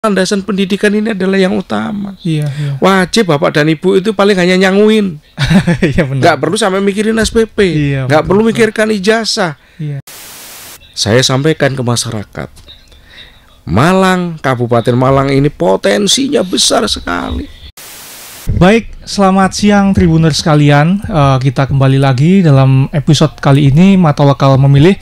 landasan pendidikan ini adalah yang utama. Iya. Wajib bapak dan ibu itu paling hanya nyanguin. Iya benar. Nggak perlu sampai mikirin SPP. Iya, nggak perlu mikirkan ijazah. Iya. Saya sampaikan ke masyarakat, Malang, Kabupaten Malang ini potensinya besar sekali. Baik, selamat siang Tribuners sekalian. Kita kembali lagi dalam episode kali ini, Mata Lokal Memilih.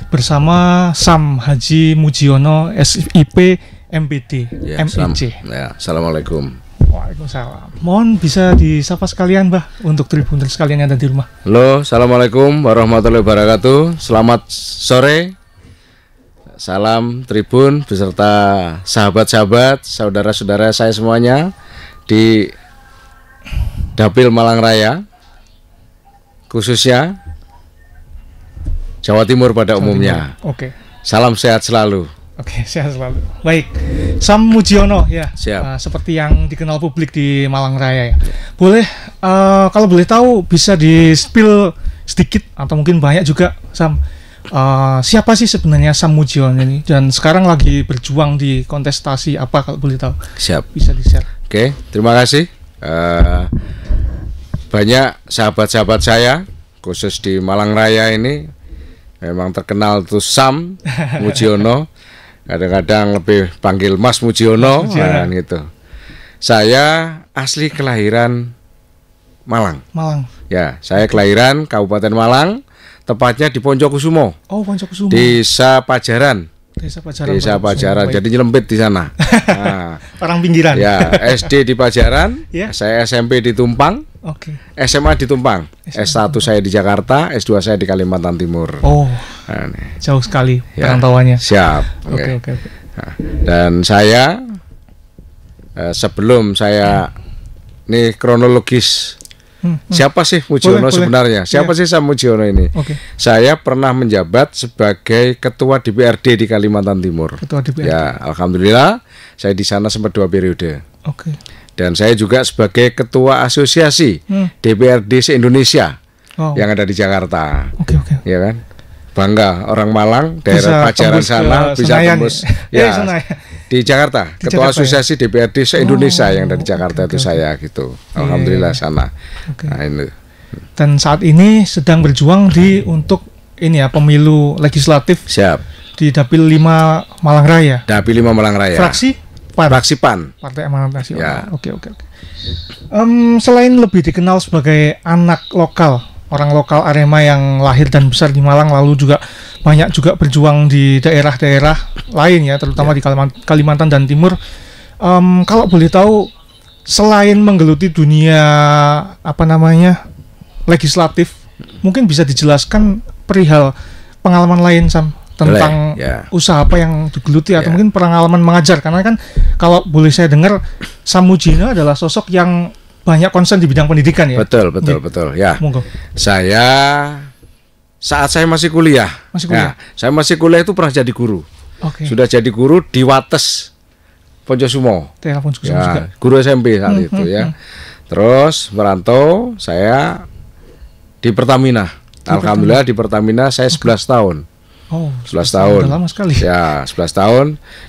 Bersama Sam Haji Mujiono SIP MPD MIC. Assalamualaikum. Waalaikumsalam. Mohon bisa disapa sekalian, Mbah, untuk Tribuners sekalian yang ada di rumah. Halo, assalamualaikum warahmatullahi wabarakatuh. Selamat sore. Salam Tribun beserta sahabat-sahabat, saudara-saudara saya semuanya di Dapil Malang Raya, khususnya Jawa Timur pada umumnya. Oke. Salam sehat selalu. Oke, sehat selalu. Baik, Sam Mujiono ya. Siap. Seperti yang dikenal publik di Malang Raya ya. Boleh, kalau boleh tahu bisa di-spill sedikit atau mungkin banyak juga, Sam. Siapa sih sebenarnya Sam Mujiono ini? Dan sekarang lagi berjuang di kontestasi apa kalau boleh tahu? Siap. Bisa di-share. Oke, terima kasih. Banyak sahabat-sahabat saya, khusus di Malang Raya ini, memang terkenal tuh Sam Mujiono. Kadang-kadang lebih panggil Mas Mujiono, gitu. Saya asli kelahiran Malang. Malang. Ya, saya kelahiran Kabupaten Malang, tepatnya di Poncokusumo. Oh, Poncokusumo. Desa Pajaran. Desa Pajaran. Jadi nyelempit di sana. Nah, orang pinggiran. Ya, SD di Pajaran, saya SMP di Tumpang. Oke. SMA di Tumpang, S1 saya di Jakarta, S2 saya di Kalimantan Timur. Oh, jauh sekali perantauannya. Siap. Oke. Nah, dan saya sebelum saya ini kronologis, siapa sih Mujiono sebenarnya? Siapa sih Sam Mujiono ini? Saya pernah menjabat sebagai Ketua DPRD di Kalimantan Timur. Ketua DPRD. Ya, alhamdulillah saya di sana sempat 2 periode. Oke. Dan saya juga sebagai Ketua Asosiasi DPRD se-Indonesia yang ada di Jakarta. Oke. Ya kan? Bangga orang Malang, daerah Pajaran sana bisa tembus. Ya, di Jakarta, Ketua Asosiasi DPRD se-Indonesia yang dari Jakarta itu saya gitu. Alhamdulillah sana. Nah, ini. Dan saat ini sedang berjuang untuk ini ya, pemilu legislatif. Siap. Di Dapil 5 Malang Raya. Dapil 5 Malang Raya. Fraksi Fraksi PAN. Partai Amanat Nasional. Ya. Oke. Selain lebih dikenal sebagai anak lokal, orang lokal Arema yang lahir dan besar di Malang, lalu juga banyak juga berjuang di daerah-daerah lain ya, terutama di Kalimantan dan Timur. Kalau boleh tahu, selain menggeluti dunia legislatif, mungkin bisa dijelaskan perihal pengalaman lain, Sam, tentang usaha apa yang digeluti atau mungkin pengalaman mengajar, karena kan kalau boleh saya dengar Sam Mujiono adalah sosok yang banyak konsen di bidang pendidikan ya. Betul ya. Monggo. Saya saat saya masih kuliah. Saya masih kuliah itu pernah jadi guru. Sudah jadi guru di Wates Poncokusumo. Ya, guru SMP saat itu ya. Terus merantau saya di Pertamina. Alhamdulillah di Pertamina saya 11 tahun. 11 tahun. Udah lama sekali. Ya, 11 tahun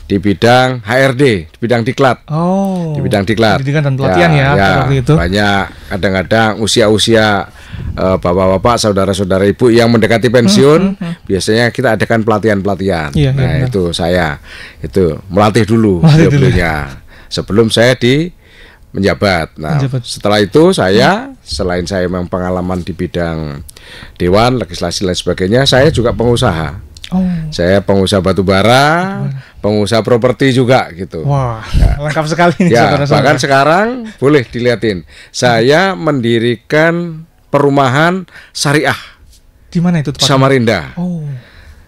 di bidang HRD, di bidang diklat. Di bidang diklat. Pendidikan dan pelatihan itu. Banyak kadang-kadang usia-usia bapak-bapak, saudara-saudara ibu yang mendekati pensiun, biasanya kita adakan pelatihan-pelatihan. Itu saya itu melatih dulu sebelumnya. Sebelum saya menjabat. Nah, setelah itu saya selain saya memang pengalaman di bidang dewan, legislasi dan sebagainya, saya juga pengusaha. Saya pengusaha batu bara, pengusaha properti juga gitu. Wah, lengkap sekali nih, saudara-saudara. Bahkan sekarang boleh dilihatin, saya mendirikan perumahan syariah. Di mana itu tepatnya? Samarinda.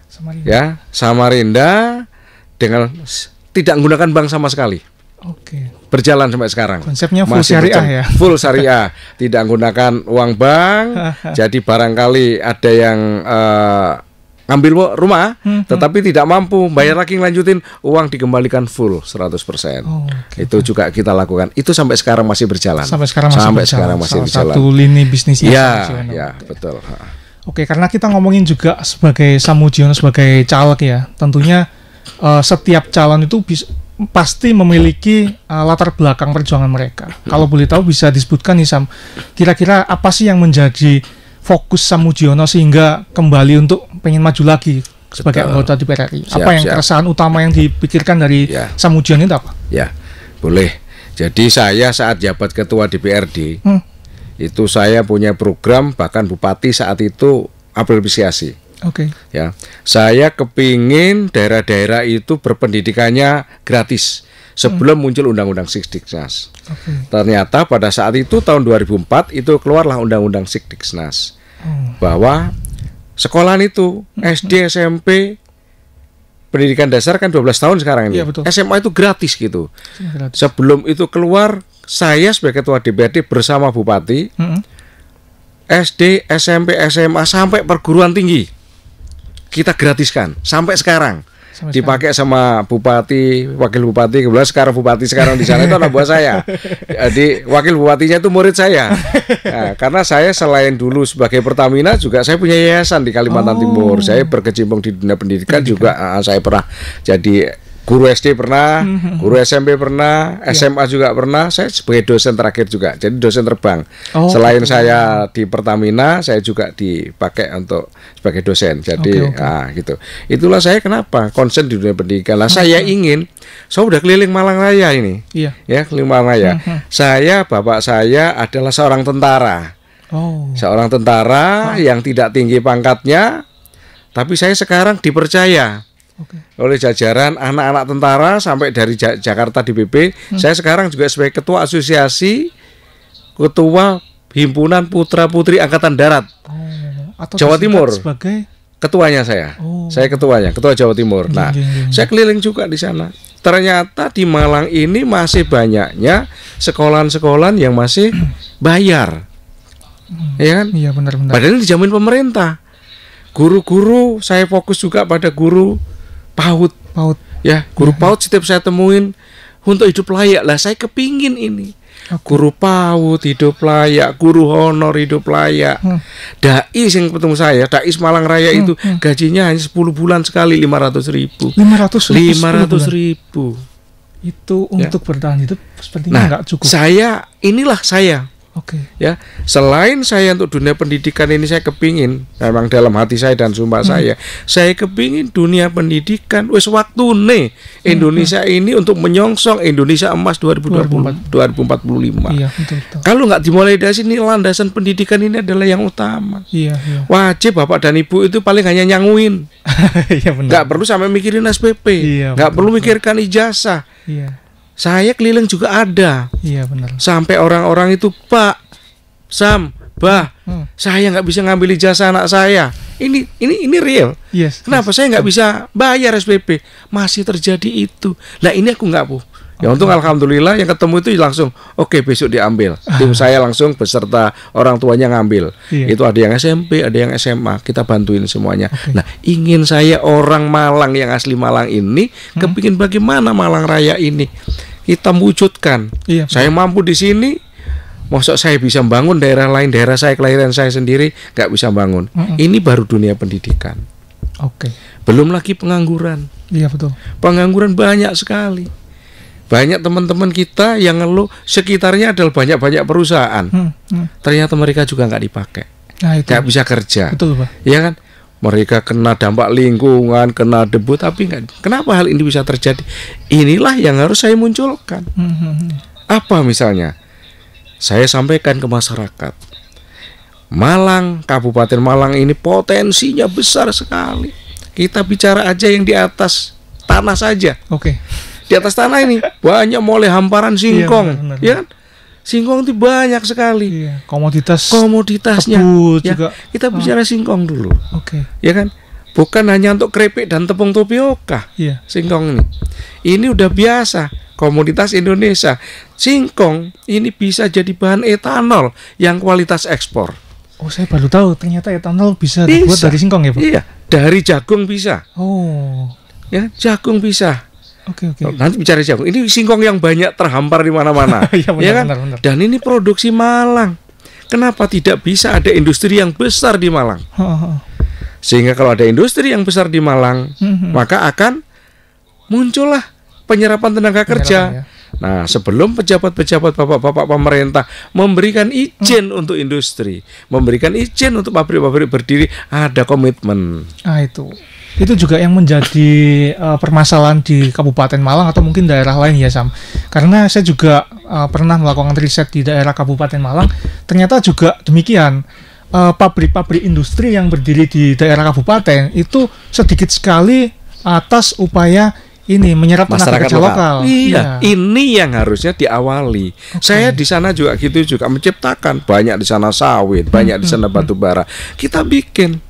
Samarinda. Ya, Samarinda dengan tidak menggunakan bank sama sekali. Berjalan sampai sekarang. Konsepnya full syariah ya. Full syariah, tidak menggunakan uang bank. Jadi barangkali ada yang ngambil rumah, tetapi tidak mampu bayar lagi lanjutin, uang dikembalikan full 100%. Itu juga kita lakukan. Itu sampai sekarang masih berjalan. Sampai sekarang masih berjalan. Satu lini bisnisnya. Ya, betul. Oke, karena kita ngomongin juga sebagai Samudjono sebagai caleg ya, tentunya setiap calon itu pasti memiliki latar belakang perjuangan mereka. Kalau boleh tahu bisa disebutkan nih Sam, kira-kira apa sih yang menjadi fokus Samudjono sehingga kembali untuk pengen maju lagi sebagai anggota DPR RI? Apa yang keresahan utama yang dipikirkan dari Samudjono itu apa? Ya, boleh. Jadi saya saat jabat ketua DPRD, itu saya punya program, bahkan Bupati saat itu apresiasi. Ya, saya kepingin daerah-daerah itu berpendidikannya gratis sebelum muncul Undang-Undang Sikdiknas. Ternyata pada saat itu tahun 2004 itu keluarlah Undang-Undang Sikdiknas bahwa sekolahan itu SD, SMP, pendidikan dasar kan 12 tahun sekarang ini. SMA itu gratis gitu. Sebelum itu keluar, saya sebagai ketua DPRD bersama Bupati, SD, SMP, SMA sampai perguruan tinggi kita gratiskan sampai sekarang. Dipakai sama bupati, wakil bupati, kebetulan sekarang bupati sekarang di sana itu anak buah saya. Jadi wakil bupatinya itu murid saya. Nah, karena saya selain dulu sebagai Pertamina juga saya punya yayasan di Kalimantan Timur. Saya berkecimpung di dunia pendidikan juga. Saya pernah jadi guru SD pernah, guru SMP pernah, SMA juga pernah. Saya sebagai dosen terakhir juga, jadi dosen terbang. Selain saya di Pertamina, saya juga dipakai untuk sebagai dosen. Jadi, gitu. Itulah saya kenapa konsen di dunia pendidikan. Lah saya ingin, saya udah keliling Malang Raya ini, ya keliling Malang Raya. Bapak saya adalah seorang tentara, seorang tentara yang tidak tinggi pangkatnya, tapi saya sekarang dipercaya oleh jajaran anak-anak tentara sampai dari Jakarta DPP. Saya sekarang juga sebagai ketua asosiasi, ketua himpunan putra putri angkatan darat Jawa Timur. Sebagai ketuanya saya ketuanya, ketua Jawa Timur. Nah, saya keliling juga di sana. Ternyata di Malang ini masih banyaknya sekolahan-sekolahan yang masih bayar, ya kan? Iya, benar-benar. Padahal dijamin pemerintah. Guru-guru saya fokus juga pada guru PAUD, ya guru PAUD setiap saya temuin untuk hidup layak. Lah saya kepingin ini guru PAUD hidup layak, guru honor hidup layak. Dai yang ketemu saya, Dai Malang Raya itu gajinya hanya 10 bulan sekali 500.000. 500.000 itu untuk bertahan hidup sepertinya nggak cukup. Inilah saya. Ya, selain saya untuk dunia pendidikan ini saya kepingin, memang dalam hati saya dan sumpah saya kepingin dunia pendidikan wis waktu nih Indonesia ini untuk menyongsong Indonesia Emas 2045. Kalau nggak dimulai dari sini, landasan pendidikan ini adalah yang utama. Wajib bapak dan ibu itu paling hanya nyanguin, nggak perlu sampai mikirin SPP, nggak perlu mikirkan ijazah. Saya keliling juga ada. Sampai orang-orang itu, Pak, Sam, Bah, saya nggak bisa ngambil ijazah anak saya. Ini real. Kenapa saya nggak bisa bayar SPP? Masih terjadi itu. Nah ini aku nggak, Bu. Ya untung alhamdulillah yang ketemu itu langsung besok diambil. Tim saya langsung beserta orang tuanya ngambil. Itu ada yang SMP, ada yang SMA. Kita bantuin semuanya. Nah ingin saya orang Malang yang asli Malang ini kepingin bagaimana Malang Raya ini kita wujudkan. Saya mampu di sini, maksud saya bisa bangun daerah lain, daerah saya kelahiran saya sendiri nggak bisa bangun. Ini baru dunia pendidikan. Belum lagi pengangguran. Betul. Pengangguran banyak sekali. Banyak teman-teman kita yang ngeluh sekitarnya adalah banyak-banyak perusahaan. Ternyata mereka juga nggak dipakai, nggak bisa kerja. Betul, Pak. Ya kan? Mereka kena dampak lingkungan, kena debu, tapi nggak. Kenapa hal ini bisa terjadi? Inilah yang harus saya munculkan. Apa misalnya? Saya sampaikan ke masyarakat. Malang, Kabupaten Malang ini potensinya besar sekali. Kita bicara aja yang di atas tanah saja. Di atas tanah ini banyak mulai hamparan singkong, ya kan? Singkong itu banyak sekali. Komoditasnya. Ya, kita bicara singkong dulu. Ya kan? Bukan hanya untuk keripik dan tepung tapioka. Singkong ini. Ini udah biasa komoditas Indonesia. Singkong ini bisa jadi bahan etanol yang kualitas ekspor. Oh, saya baru tahu ternyata etanol bisa dibuat dari singkong ya, Pak? Iya, dari jagung bisa. Oh. Ya, jagung bisa. Oke. Nanti bicara jagung. Ini singkong yang banyak terhampar di mana-mana. Ya, benar, ya kan? benar. Dan ini produksi Malang. Kenapa tidak bisa ada industri yang besar di Malang? Sehingga kalau ada industri yang besar di Malang, maka akan muncullah penyerapan tenaga kerja. Ya. Nah, sebelum pejabat-pejabat bapak-bapak pemerintah memberikan izin untuk industri, memberikan izin untuk pabrik-pabrik berdiri, ada komitmen. Itu juga yang menjadi permasalahan di Kabupaten Malang atau mungkin daerah lain ya, Sam. Karena saya juga pernah melakukan riset di daerah Kabupaten Malang, ternyata juga demikian. Pabrik-pabrik industri yang berdiri di daerah kabupaten itu sedikit sekali atas upaya ini menyerap tenaga kerja lokal. Iya, ini yang harusnya diawali. Saya di sana juga gitu juga menciptakan banyak di sana sawit, banyak di sana batu bara. Kita bikin.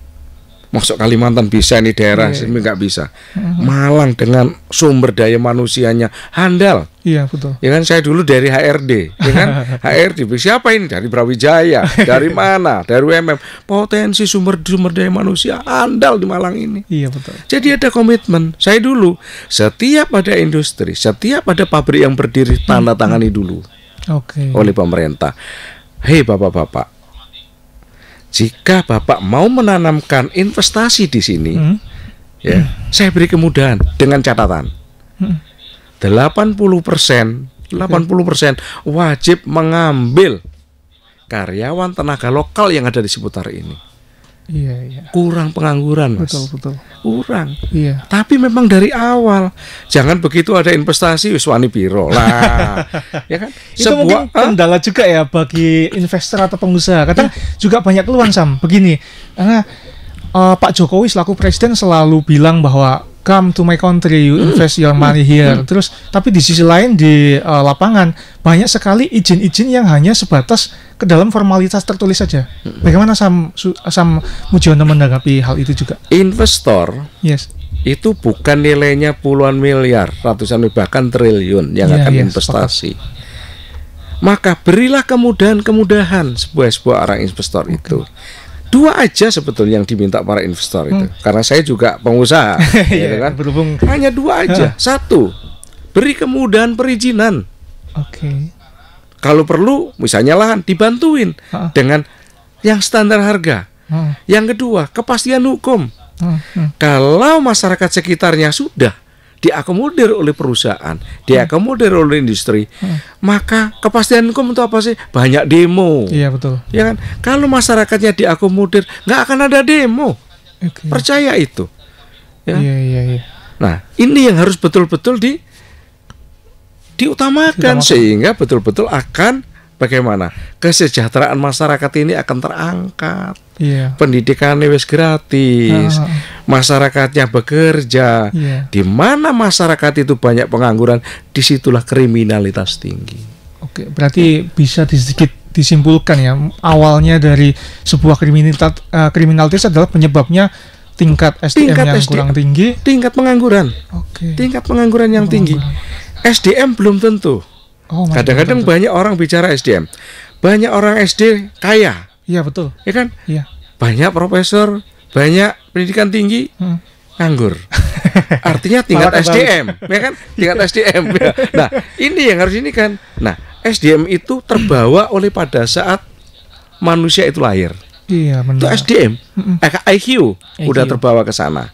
Masuk Kalimantan bisa ini daerah sini nggak bisa. Malang dengan sumber daya manusianya handal. Iya, betul. Ya kan saya dulu dari HRD, ya kan? HRD siapa ini? Dari Brawijaya, dari mana? Dari UMM. Potensi sumber daya manusia handal di Malang ini. Iya, betul. Jadi ada komitmen. Saya dulu setiap ada industri, setiap ada pabrik yang berdiri tanda tangani dulu. Oleh pemerintah. Hei bapak-bapak, jika Bapak mau menanamkan investasi di sini, ya, saya beri kemudahan dengan catatan 80% wajib mengambil karyawan tenaga lokal yang ada di seputar ini. Iya. Kurang pengangguran, Mas. Betul. Kurang. Iya. Tapi memang dari awal, jangan begitu ada investasi wani piro lah. Ya kan? Itu mungkin kendala juga ya bagi investor atau pengusaha. Kadang juga banyak keluhan, Sam. Begini, karena Pak Jokowi selaku presiden selalu bilang bahwa come to my country, you invest your money here. Terus, tapi di sisi lain di lapangan banyak sekali izin-izin yang hanya sebatas ke dalam formalitas tertulis saja. Bagaimana Sam Mujiono menanggapi hal itu juga? Investor, itu bukan nilainya puluhan miliar, ratusan bahkan triliun yang akan investasi. Maka berilah kemudahan-kemudahan sebuah orang investor itu. Dua aja sebetulnya yang diminta para investor itu. Karena saya juga pengusaha, ya kan? Hanya dua aja. Satu, beri kemudahan perizinan. Kalau perlu, misalnya lahan dibantuin dengan yang standar harga. Yang kedua, kepastian hukum. Kalau masyarakat sekitarnya sudah diakomodir oleh perusahaan, diakomodir oleh industri, maka kepastian hukum untuk apa sih? Banyak demo. Iya, betul. Ya kan? Kalau masyarakatnya diakomodir, nggak akan ada demo. Percaya itu. Ya? Iya. Nah, ini yang harus betul-betul diutamakan sehingga betul-betul akan bagaimana kesejahteraan masyarakat ini akan terangkat. Pendidikannya wis gratis, masyarakatnya bekerja. Di mana masyarakat itu banyak pengangguran, disitulah kriminalitas tinggi. Berarti bisa sedikit disimpulkan ya, awalnya dari sebuah kriminalitas adalah penyebabnya tingkat SDM yang kurang tinggi, tingkat pengangguran, tingkat pengangguran yang tinggi. SDM belum tentu. Kadang-kadang banyak orang bicara SDM, banyak orang SD kaya. Iya, betul. Ya kan? Iya. Banyak profesor, banyak pendidikan tinggi, nganggur. Artinya tingkat SDM, ya kan? Tingkat SDM. Ya. Nah, ini yang harus ini kan. Nah, SDM itu terbawa oleh pada saat manusia itu lahir. Iya, benar. Itu SDM, IQ udah terbawa ke sana.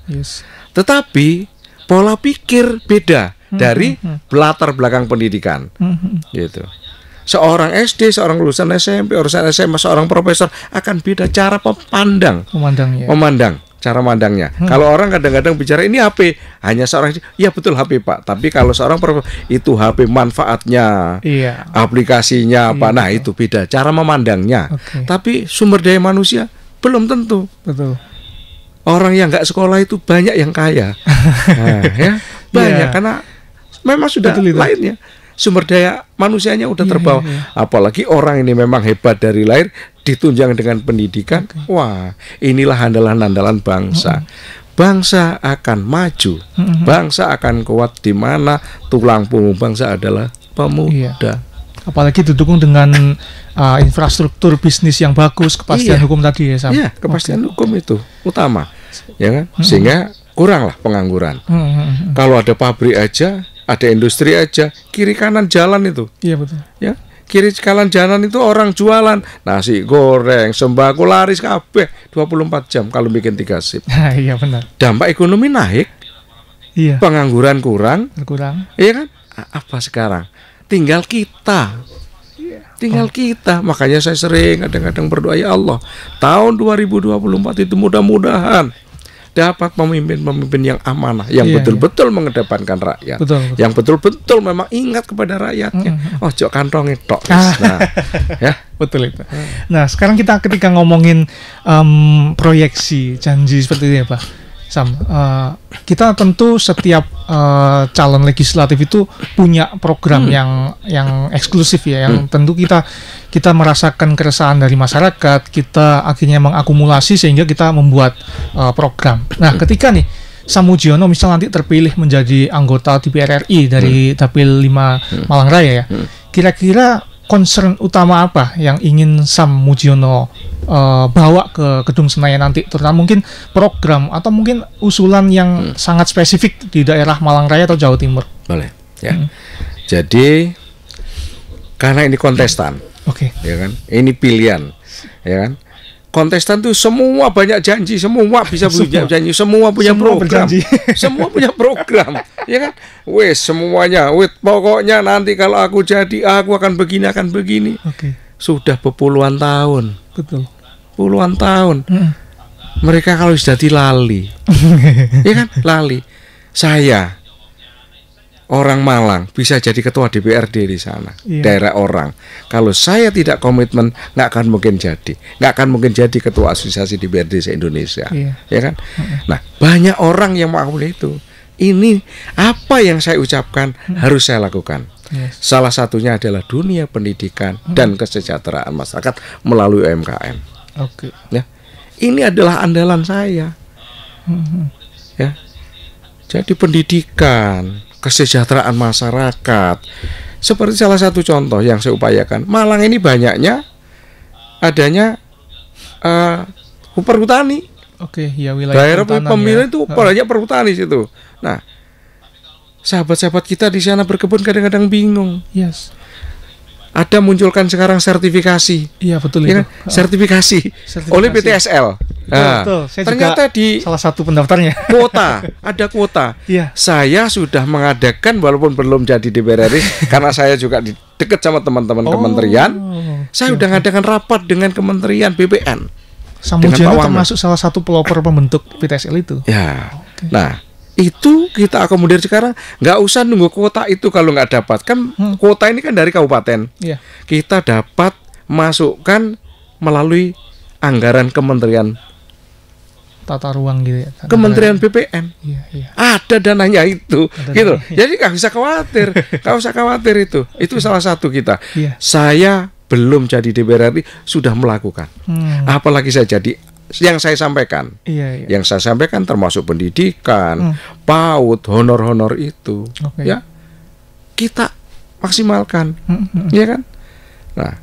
Tetapi pola pikir beda dari latar belakang pendidikan, gitu. Seorang SD, seorang lulusan SMP, lulusan SMA, seorang profesor akan beda cara memandang cara mandangnya. Kalau orang kadang-kadang bicara ini HP, hanya seorang, ya betul HP Pak. Tapi kalau seorang profesor itu HP manfaatnya, aplikasinya apa, nah itu beda cara memandangnya. Tapi sumber daya manusia belum tentu. Betul. Orang yang nggak sekolah itu banyak yang kaya, nah, ya banyak karena memang sudah lainnya. Sumber daya manusianya udah terbawa. Apalagi orang ini memang hebat dari lahir, ditunjang dengan pendidikan. Wah, inilah andalan-andalan bangsa. Bangsa akan maju, bangsa akan kuat di mana tulang punggung bangsa adalah pemuda. Apalagi didukung dengan infrastruktur bisnis yang bagus, kepastian hukum tadi ya, Sam. Iya, kepastian hukum itu utama, ya kan? Sehingga kuranglah pengangguran. Kalau ada pabrik aja, ada industri aja, kiri kanan jalan itu. Iya betul. Ya, kiri kanan jalan itu orang jualan nasi goreng, sembako laris kabeh 24 jam kalau bikin 3 shift. Iya benar. Dampak ekonomi naik. Iya. Pengangguran kurang. Iya kan? Apa sekarang? Tinggal kita. Tinggal kita. Makanya saya sering kadang-kadang berdoa, ya Allah, tahun 2024 itu mudah-mudahan dapat pemimpin-pemimpin yang amanah, yang betul-betul mengedepankan rakyat, yang betul-betul memang ingat kepada rakyatnya. Ojo kantongnya tok. Nah, ya betul itu. Nah, sekarang kita ketika ngomongin proyeksi janji seperti ini ya Pak Sam, kita tentu setiap calon legislatif itu punya program yang eksklusif ya, yang tentu kita merasakan keresahan dari masyarakat, kita akhirnya mengakumulasi sehingga kita membuat program. Nah, ketika nih Sam Mujiono misal nanti terpilih menjadi anggota DPR RI dari Dapil 5 Malang Raya ya, kira-kira concern utama apa yang ingin Sam Mujiono bawa ke Gedung Senayan nanti, terutama mungkin program atau mungkin usulan yang sangat spesifik di daerah Malang Raya atau Jawa Timur? Boleh ya. Jadi karena ini kontestan, ya kan, ini pilihan, ya kan. Kontestan tuh semua banyak janji, semua bisa punya janji, semua punya program, semua punya program, ya kan. Wes semuanya, pokoknya nanti kalau aku jadi aku akan begini, akan begini. Sudah berpuluhan tahun, puluhan tahun. Mereka kalau sudah dilali, ya kan, lali. Saya orang Malang bisa jadi ketua DPRD di sana, daerah orang. Kalau saya tidak komitmen, nggak akan mungkin jadi ketua asosiasi DPRD se-Indonesia, ya kan? Nah, banyak orang yang mengakui itu. Ini apa yang saya ucapkan harus saya lakukan. Salah satunya adalah dunia pendidikan dan kesejahteraan masyarakat melalui UMKM. Ya, ini adalah andalan saya. Ya, jadi pendidikan, kesejahteraan masyarakat. Seperti salah satu contoh yang saya upayakan, Malang ini banyaknya adanya perhutani. Daerah pemilihan itu banyak perhutani situ. Nah, sahabat-sahabat kita di sana berkebun kadang-kadang bingung. Ada munculkan sekarang sertifikasi. Iya betul ya, itu. Sertifikasi oleh PTSL. Nah, ternyata di salah satu pendaftarnya ada kuota. Saya sudah mengadakan walaupun belum jadi DPR RI karena saya juga dekat sama teman-teman kementerian. Saya sudah mengadakan rapat dengan Kementerian BPN. Sam Mujiono termasuk salah satu pelopor pembentuk PTSL itu. Ya. Nah, itu kita akomodir sekarang, nggak usah nunggu kuota itu kalau nggak dapat kan kuota ini kan dari kabupaten, kita dapat masukkan melalui anggaran Kementerian Tata Ruang gitu ya, Kementerian BPN, ada dananya itu, gitu. Jadi nggak usah khawatir, itu salah satu kita. Saya belum jadi DPR RI sudah melakukan, apalagi saya jadi. Yang saya sampaikan, yang saya sampaikan termasuk pendidikan, PAUD, honor-honor itu, ya kita maksimalkan, ya kan. Nah,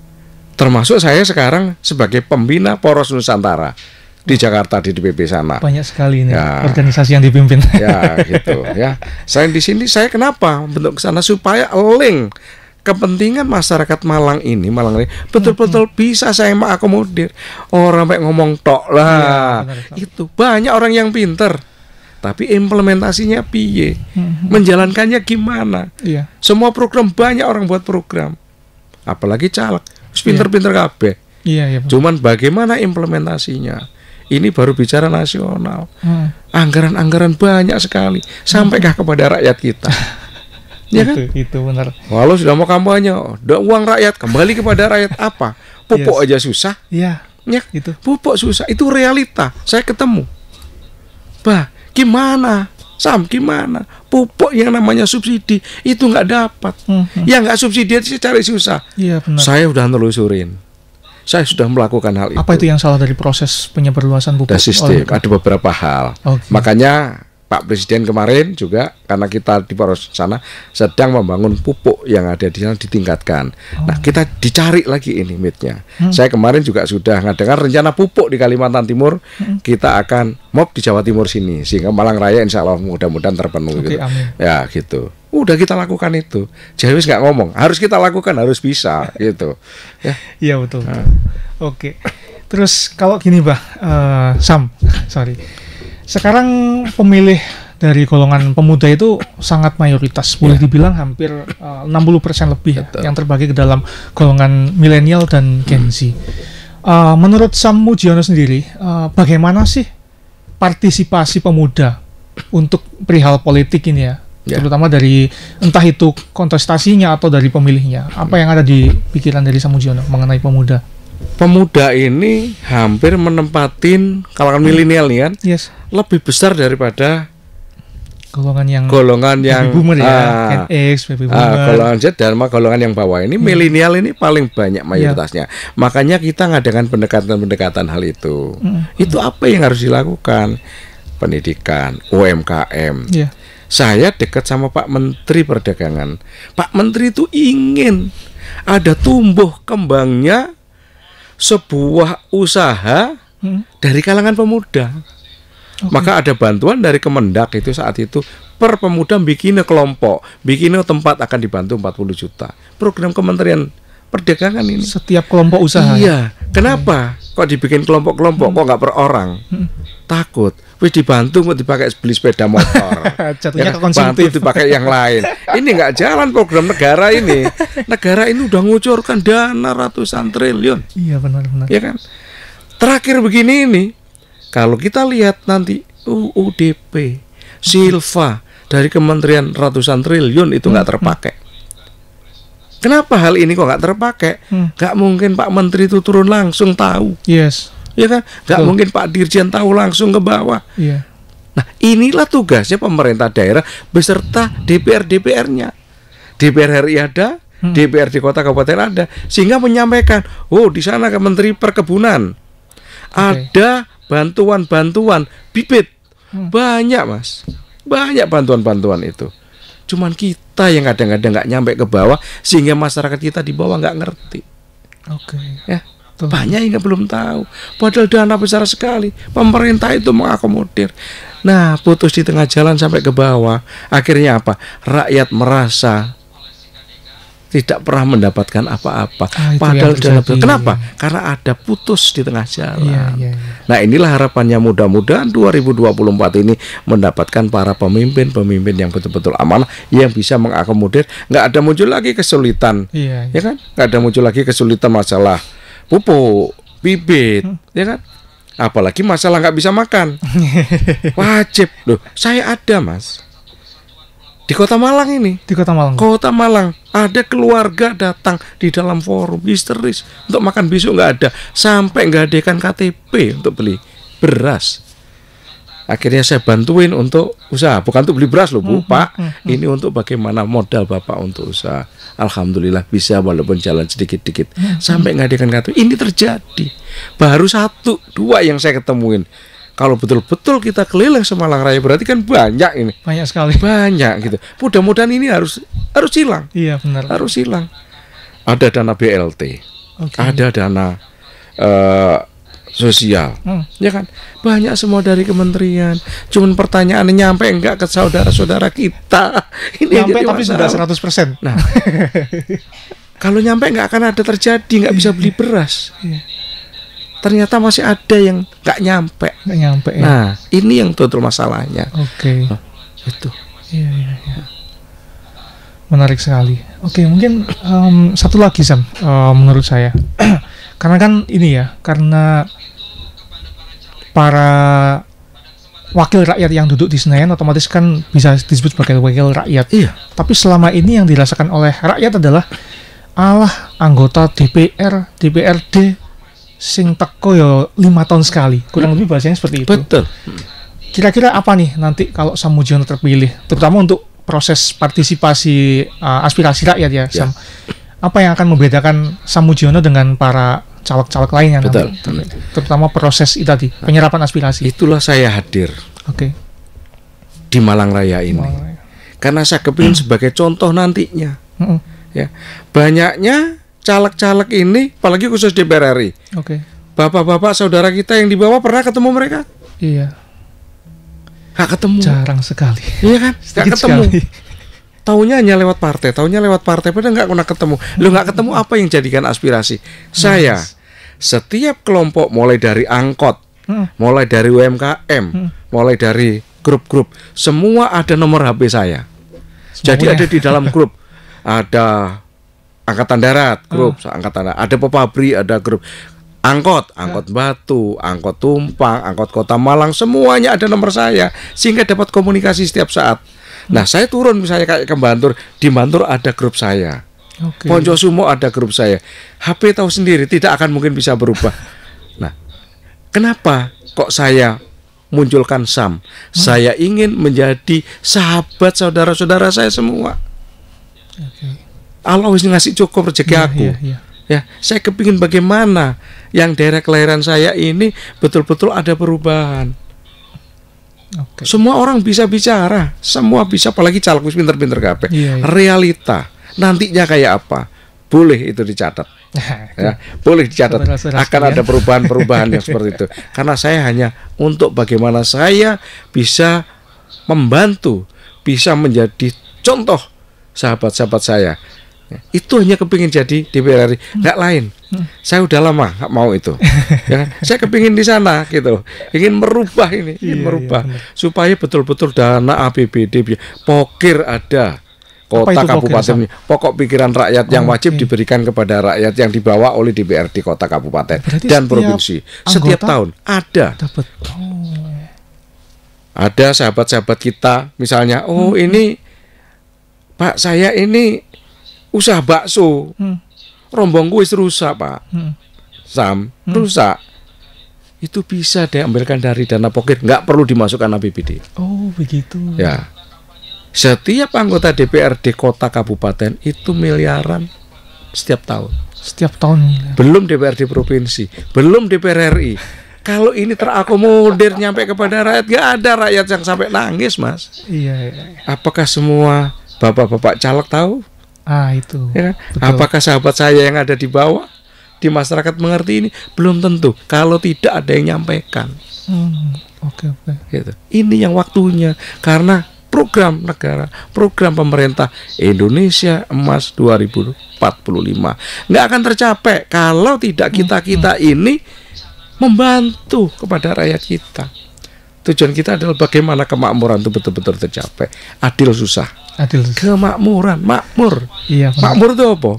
termasuk saya sekarang sebagai pembina Poros Nusantara di Jakarta di DPP sana. Banyak sekali nih organisasi yang dipimpin. Ya, gitu, ya. Saya di sini, saya kenapa bentuk ke sana supaya link kepentingan masyarakat Malang ini betul-betul bisa saya mengakomodir. Orang baik ngomong tok lah, itu banyak orang yang pinter, tapi implementasinya piye, menjalankannya gimana? Semua program banyak orang buat program, apalagi caleg, pinter-pinter kabeh. Cuman bagaimana implementasinya? Ini baru bicara nasional. Anggaran-anggaran banyak sekali, sampaikah kepada rakyat kita? Ya kan? Itu benar. Walau sudah mau kampanye, uang rakyat kembali kepada rakyat apa? Pupuk aja susah. Ya, itu. Pupuk susah, itu realita. Saya ketemu. Gimana? Sam, gimana? Pupuk yang namanya subsidi itu nggak dapat. Yang nggak subsidi itu cari susah. Benar. Saya udah nelusurin. Saya sudah melakukan hal itu. Apa itu yang salah dari proses penyebarluasan pupuk? Ada sistem, ada beberapa hal. Makanya Pak Presiden kemarin juga, karena kita di poros sana sedang membangun pupuk yang ada di sana ditingkatkan. Nah, kita dicari lagi ini mitnya. Saya kemarin juga sudah ngadakan rencana pupuk di Kalimantan Timur. Kita akan MOP di Jawa Timur sini, sehingga Malang Raya insya Allah mudah-mudahan terpenuhi. Gitu. Ya gitu. Udah kita lakukan itu. Jadi nggak ngomong, harus kita lakukan, harus bisa gitu. Ya. Iya betul. Oke. Terus kalau gini, Sam, sorry. Sekarang pemilih dari golongan pemuda itu sangat mayoritas, boleh dibilang hampir 60% lebih ya, yang terbagi ke dalam golongan milenial dan Gen Z. Menurut Sam Mujiono sendiri, bagaimana sih partisipasi pemuda untuk perihal politik ini ya? Terutama dari entah itu kontestasinya atau dari pemilihnya. Apa yang ada di pikiran dari Sam Mujiono mengenai pemuda? Pemuda ini hampir menempatin kalangan milenial nih kan, lebih besar daripada golongan yang baby boomer ya, Gen X, baby boomer, golongan Z dan golongan yang bawah ini milenial ini paling banyak mayoritasnya. Makanya kita ngadakan pendekatan hal itu. Itu apa yang harus dilakukan? Pendidikan, UMKM. Saya dekat sama Pak Menteri Perdagangan. Pak Menteri itu ingin ada tumbuh kembangnya sebuah usaha dari kalangan pemuda. Maka ada bantuan dari Kemendak itu saat itu, per pemuda bikin kelompok, bikin tempat akan dibantu 40 juta. Program Kementerian Perdagangan ini. Setiap kelompok usaha. Iya. Kenapa? Kok dibikin kelompok-kelompok, kok nggak per orang? Takut. Wis dibantu mau dipakai beli sepeda motor. Jatuhnya ke konsumtif. Bantu dipakai yang lain. Ini nggak jalan program negara ini. Negara ini udah ngucurkan dana ratusan triliun. Iya benar-benar. Ya kan? Terakhir begini ini, kalau kita lihat nanti UUDP, Silva dari Kementerian ratusan triliun itu nggak terpakai. Kenapa hal ini kok nggak terpakai? Nggak mungkin Pak Menteri itu turun langsung tahu. Ya kan? Nggak mungkin Pak Dirjen tahu langsung ke bawah. Nah, inilah tugasnya pemerintah daerah beserta DPR-DPR-nya. DPR RI ada, DPR di kota kabupaten ada, sehingga menyampaikan, oh di sana ke Menteri Perkebunan ada bantuan-bantuan bibit. Banyak Mas, banyak bantuan-bantuan itu. Cuman kita yang kadang-kadang nggak nyampe ke bawah, sehingga masyarakat kita di bawah nggak ngerti. Ya, banyak yang belum tahu. Padahal dana besar sekali. Pemerintah itu mengakomodir. Nah, putus di tengah jalan sampai ke bawah. Akhirnya apa? Rakyat merasa tidak pernah mendapatkan apa-apa. Padahal dana besar. Kenapa? Karena ada putus di tengah jalan. Nah, inilah harapannya, mudah-mudahan 2024 ini mendapatkan para pemimpin-pemimpin yang betul-betul amanah, yang bisa mengakomodir. Nggak ada muncul lagi kesulitan, ya kan? Nggak ada muncul lagi kesulitan masalah pupuk, bibit, ya kan? Apalagi masalah nggak bisa makan. Wajib loh. Saya ada Mas di Kota Malang ini. Di Kota Malang. Kota Malang ada keluarga datang di dalam forum histeris untuk makan besok nggak ada, sampai nggak adakan KTP untuk beli beras. Akhirnya saya bantuin untuk usaha, bukan untuk beli beras loh Bu, Pak. Ini untuk bagaimana modal Bapak untuk usaha. Alhamdulillah bisa, walaupun jalan sedikit-sedikit sampai nggak adakan KTP. Ini terjadi. Baru 1-2 yang saya ketemuin. Kalau betul-betul kita keliling Malang Raya berarti kan banyak ini. Banyak sekali. Banyak gitu. Mudah-mudahan ini harus hilang. Iya benar. Harus hilang. Ada dana BLT, ada dana sosial, ya kan? Banyak semua dari kementerian. Cuman pertanyaannya nyampe enggak ke saudara-saudara kita? Ini nyampe tapi sudah 100%. Nah, kalau nyampe enggak akan ada terjadi, enggak bisa beli beras. Ternyata masih ada yang nggak nyampe. Nah, ini yang total masalahnya. Itu. Iya. Menarik sekali. Mungkin satu lagi Sam, menurut saya, karena kan ini ya, karena para wakil rakyat yang duduk di Senayan otomatis kan bisa disebut sebagai wakil rakyat. Iya. Tapi selama ini yang dirasakan oleh rakyat adalah anggota DPR, DPRD sing teko ya 5 tahun sekali, kurang lebih bahasanya seperti itu. Betul. Kira-kira apa nih nanti kalau Sam Mujiono terpilih, terutama untuk proses partisipasi aspirasi rakyat ya, Sam? Apa yang akan membedakan Sam Mujiono dengan para caleg-caleg lainnya nanti? Terutama proses itu tadi, penyerapan aspirasi. Itulah saya hadir. di Malang Raya ini. Karena saya kepingin sebagai contoh nantinya. Ya, banyaknya caleg-caleg ini, apalagi khusus DPR RI. Bapak-bapak saudara kita yang di bawah pernah ketemu mereka? Iya. Nggak ketemu. Jarang sekali. Iya kan? Nggak ketemu. Taunya hanya lewat partai, padahal nggak pernah ketemu. Lo nggak ketemu apa yang jadikan aspirasi? Saya, setiap kelompok mulai dari angkot, mulai dari UMKM, mulai dari grup-grup, semua ada nomor HP saya. Jadi ada di dalam grup, ada angkatan darat, grup angkatan darat, ada pepabri, ada grup. Angkot Batu, angkot Tumpang, angkot Kota Malang, semuanya ada nomor saya sehingga dapat komunikasi setiap saat. Nah, saya turun misalnya kayak ke Bantur, di Bantur ada grup saya. Poncosumo ada grup saya. HP tahu sendiri tidak akan mungkin bisa berubah. Nah, kenapa kok saya munculkan SAM? Saya ingin menjadi sahabat saudara-saudara saya semua. Allah wis ngasih cukup rezeki aku. Ya, saya kepingin bagaimana yang daerah kelahiran saya ini betul-betul ada perubahan. Semua orang bisa bicara, semua bisa, apalagi caleg pinter-pinter kabeh. Realita nantinya kayak apa? Boleh itu dicatat. Ya, boleh dicatat. Akan ada perubahan-perubahan yang seperti itu. Karena saya hanya untuk bagaimana saya bisa membantu, bisa menjadi contoh sahabat-sahabat saya. Itu hanya kepingin jadi DPR RI, nggak lain. Saya udah lama nggak mau itu. Ya, saya kepingin di sana gitu, ingin merubah ini, merubah supaya betul-betul dana APBD, pokir ada, kota kabupaten, pokok pikiran rakyat yang wajib diberikan kepada rakyat yang dibawa oleh DPRD kota kabupaten dan provinsi. Setiap tahun ada. Ada sahabat-sahabat kita, misalnya, ini Pak, saya ini usaha bakso, rombong wis rusak Pak, SAM rusak, itu bisa diambilkan dari dana pokir, nggak perlu dimasukkan APBD. Oh begitu. Ya, setiap anggota DPRD kota kabupaten itu miliaran setiap tahun. Setiap tahun. Belum DPRD provinsi, belum DPR RI. Kalau ini terakomodir nyampe kepada rakyat, nggak ada rakyat yang sampai nangis, Mas. Iya. Apakah semua bapak-bapak caleg tahu? Itu. Ya, apakah sahabat saya yang ada di bawah di masyarakat mengerti ini? Belum tentu. Kalau tidak ada yang nyampaikan. Gitu. Ini yang waktunya, karena program negara, program pemerintah Indonesia Emas 2045 nggak akan tercapai kalau tidak kita ini membantu kepada rakyat kita. Tujuan kita adalah bagaimana kemakmuran itu betul-betul tercapai. Adil susah. Kemakmuran, makmur. Iya, makmur itu apa?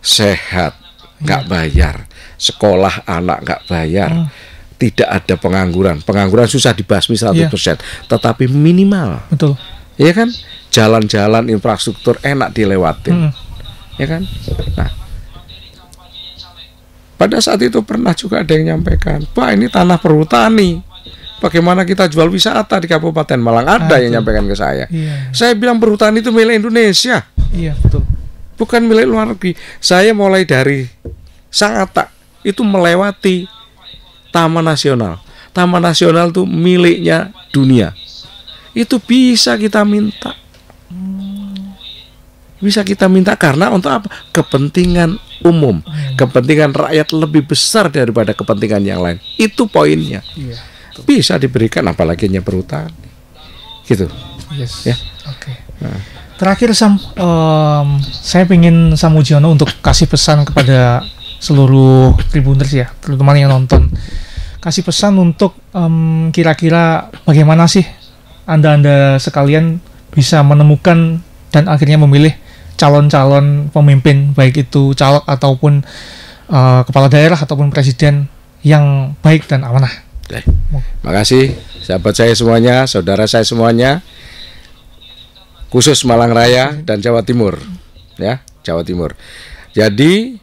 Sehat, nggak bayar. Sekolah anak nggak bayar. Tidak ada pengangguran. Pengangguran susah dibasmi 100%, tetapi minimal. Betul. Ya kan? Jalan-jalan infrastruktur enak dilewatin. Ya kan? Nah, pada saat itu pernah juga ada yang nyampaikan, Pak, ini tanah perhutani, bagaimana kita jual wisata di Kabupaten Malang? Ada yang nyampaikan ke saya. Saya bilang perhutani itu milik Indonesia. Iya, betul. Bukan milik luar negeri. Saya mulai dari Sangatta itu melewati Taman Nasional. Taman Nasional itu miliknya dunia. Itu bisa kita minta. Bisa kita minta karena untuk apa? Kepentingan umum, kepentingan rakyat lebih besar daripada kepentingan yang lain. Itu poinnya. Bisa diberikan, apalagi hanya perhutani. Gitu. Ya. Nah. Terakhir Sam, saya ingin Sam Mujiono untuk kasih pesan kepada seluruh Tribuners ya, terutama yang nonton. Kasih pesan untuk kira-kira bagaimana sih Anda sekalian bisa menemukan dan akhirnya memilih calon-calon pemimpin, baik itu caleg ataupun kepala daerah ataupun presiden yang baik dan amanah. Makasih sahabat saya semuanya, saudara saya semuanya, khusus Malang Raya dan Jawa Timur, ya, Jawa Timur. Jadi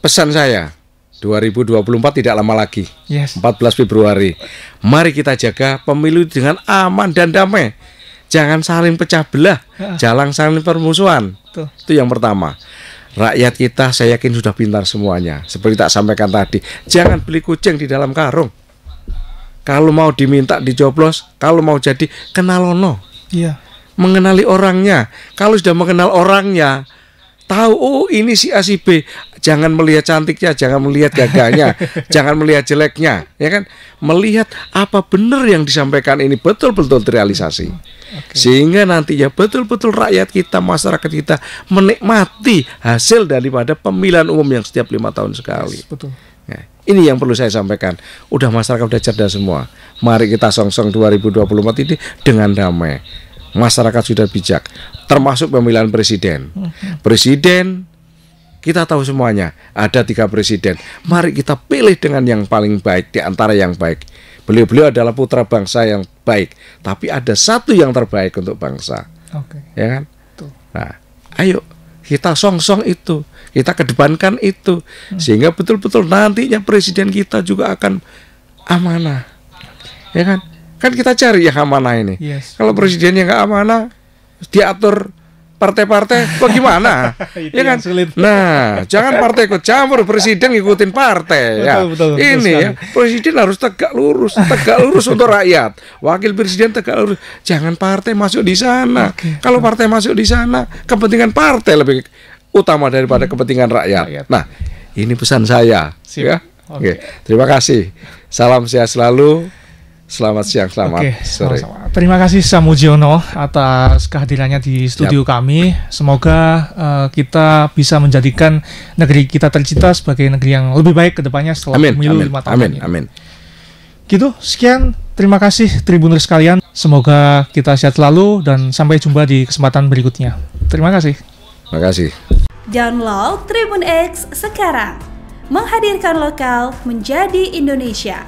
pesan saya 2024 tidak lama lagi, 14 Februari. Mari kita jaga pemilu dengan aman dan damai. Jangan saling pecah belah, jangan saling permusuhan. Itu yang pertama. Rakyat kita saya yakin sudah pintar semuanya. Seperti tak sampaikan tadi, jangan beli kucing di dalam karung. Kalau mau diminta dijoblos, kalau mau jadi kenalono. Iya. Mengenali orangnya. Kalau sudah mengenal orangnya, tahu oh ini si A si B. Jangan melihat cantiknya, jangan melihat gagahnya, jangan melihat jeleknya, ya kan? Melihat apa benar yang disampaikan ini betul-betul terrealisasi. Sehingga nantinya betul-betul rakyat kita, masyarakat kita menikmati hasil daripada pemilihan umum yang setiap 5 tahun sekali. Betul. Nah, ini yang perlu saya sampaikan. Udah masyarakat udah cerdas semua. Mari kita songsong 2024 ini dengan damai. Masyarakat sudah bijak, termasuk pemilihan presiden. Presiden kita tahu semuanya, ada 3 presiden. Mari kita pilih dengan yang paling baik di antara yang baik. Beliau-beliau adalah putra bangsa yang baik, tapi ada satu yang terbaik untuk bangsa. Ya kan? Nah, ayo kita songsong itu, kita kedepankan itu, sehingga betul-betul nantinya presiden kita juga akan amanah. Ya kan? Kan kita cari yang amanah ini. Kalau presiden yang nggak amanah, diatur partai-partai, bagaimana? Ya kan? Nah, jangan partai ikut campur, presiden ngikutin partai. Betul, ini ya, presiden harus tegak lurus untuk rakyat. Wakil presiden tegak lurus. Jangan partai masuk di sana. Kalau partai masuk di sana, kepentingan partai lebih utama daripada kepentingan rakyat. Nah, ini pesan saya. Ya. Terima kasih. Salam sehat selalu. Selamat siang, selamat sore. Sama-sama. Terima kasih Samudjono atas kehadirannya di studio kami. Semoga kita bisa menjadikan negeri kita tercinta sebagai negeri yang lebih baik ke depannya setelah pemilu 5 tahun ini. Amin. Gitu, sekian. Terima kasih Tribuners sekalian. Semoga kita sehat selalu dan sampai jumpa di kesempatan berikutnya. Terima kasih. Terima kasih. Download Tribun X sekarang. Menghadirkan lokal menjadi Indonesia.